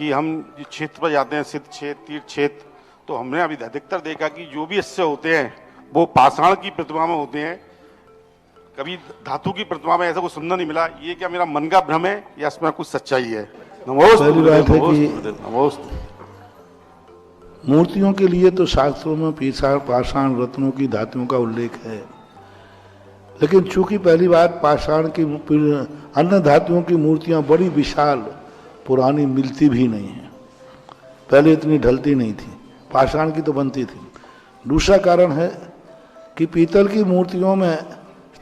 कि हम जिस क्षेत्र पर जाते हैं, सिद्ध क्षेत्र, तीर्थ क्षेत्र, तो हमने अभी अधिकतर देखा कि जो भी इससे होते हैं वो पाषाण की प्रतिमा में होते हैं, कभी धातु की प्रतिमा में ऐसा कुछ सुनने नहीं मिला। ये क्या मेरा मन का भ्रम है या इसमें कुछ सच्चाई है? नमोस्तु। मूर्तियों के लिए तो शास्त्रों में पाषाण रत्नों की धातुओं का उल्लेख है, लेकिन चूंकि पहली बात पाषाण की अन्य धातुओं की मूर्तियां बड़ी विशाल पुरानी मिलती भी नहीं है, पहले इतनी ढलती नहीं थी, पाषाण की तो बनती थी। दूसरा कारण है कि पीतल की मूर्तियों में,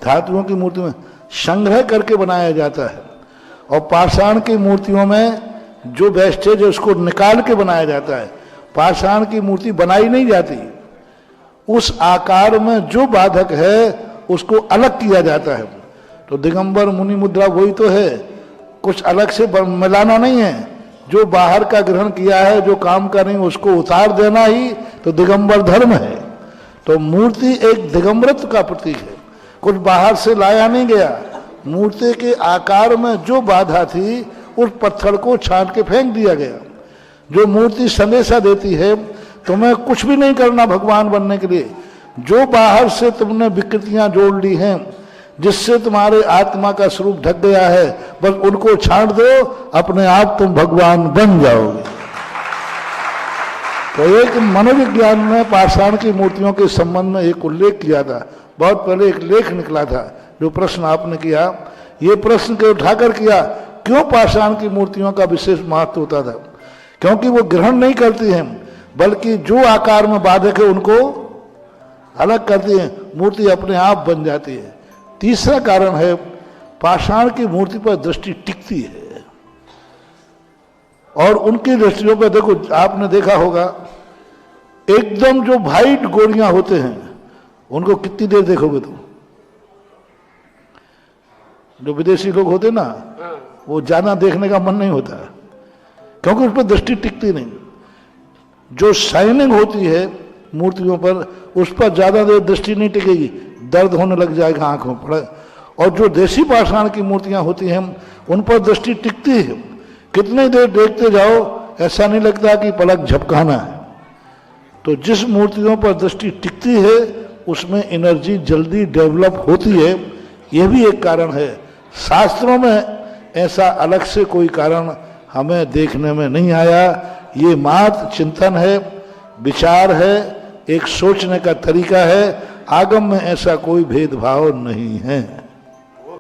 धातुओं की मूर्तियों में संग्रह करके बनाया जाता है, और पाषाण की मूर्तियों में जो वेस्टेज है उसको निकाल के बनाया जाता है। पाषाण की मूर्ति बनाई नहीं जाती, उस आकार में जो बाधक है उसको अलग किया जाता है। तो दिगंबर मुनि मुद्रा वही तो है, कुछ अलग से मिलाना नहीं है। जो बाहर का ग्रहण किया है, जो काम का नहीं, उसको उतार देना ही तो दिगंबर धर्म है। तो मूर्ति एक दिगंबरत्व का प्रतीक है, कुछ बाहर से लाया नहीं गया। मूर्ति के आकार में जो बाधा थी उस पत्थर को छांट के फेंक दिया गया। जो मूर्ति संदेशा देती है तुम्हें कुछ भी नहीं करना भगवान बनने के लिए, जो बाहर से तुमने विकृतियां जोड़ ली हैं जिससे तुम्हारे आत्मा का स्वरूप ढक गया है, बस उनको छांट दो, अपने आप तुम भगवान बन जाओगे। तो एक मनोविज्ञान में पाषाण की मूर्तियों के संबंध में एक उल्लेख किया था, बहुत पहले एक लेख निकला था। जो प्रश्न आपने किया, ये प्रश्न के उठाकर किया, क्यों पाषाण की मूर्तियों का विशेष महत्व होता था? क्योंकि वो ग्रहण नहीं करती हैं, बल्कि जो आकार में बाधक है उनको अलग करती हैं, मूर्ति अपने आप बन जाती है। तीसरा कारण है, पाषाण की मूर्ति पर दृष्टि टिकती है, और उनकी दृष्टियों पर देखो, आपने देखा होगा एकदम जो वाइट गोरियां होते हैं उनको कितनी देर देखोगे तुम? जो विदेशी लोग होते ना, वो ज्यादा देखने का मन नहीं होता, क्योंकि उस पर दृष्टि टिकती नहीं। जो शाइनिंग होती है मूर्तियों पर, उस पर ज्यादा देर दृष्टि नहीं टिकेगी, दर्द होने लग जाएगा आंखों पर। और जो देसी पाषाण की मूर्तियां होती हैं उन पर दृष्टि टिकती है, कितनी देर देखते जाओ, ऐसा नहीं लगता कि पलक झपकाना है। तो जिस मूर्तियों पर दृष्टि टिकती है उसमें एनर्जी जल्दी डेवलप होती है, यह भी एक कारण है। शास्त्रों में ऐसा अलग से कोई कारण हमें देखने में नहीं आया। ये मात्र चिंतन है, विचार है, एक सोचने का तरीका है, आगम में ऐसा कोई भेदभाव नहीं है।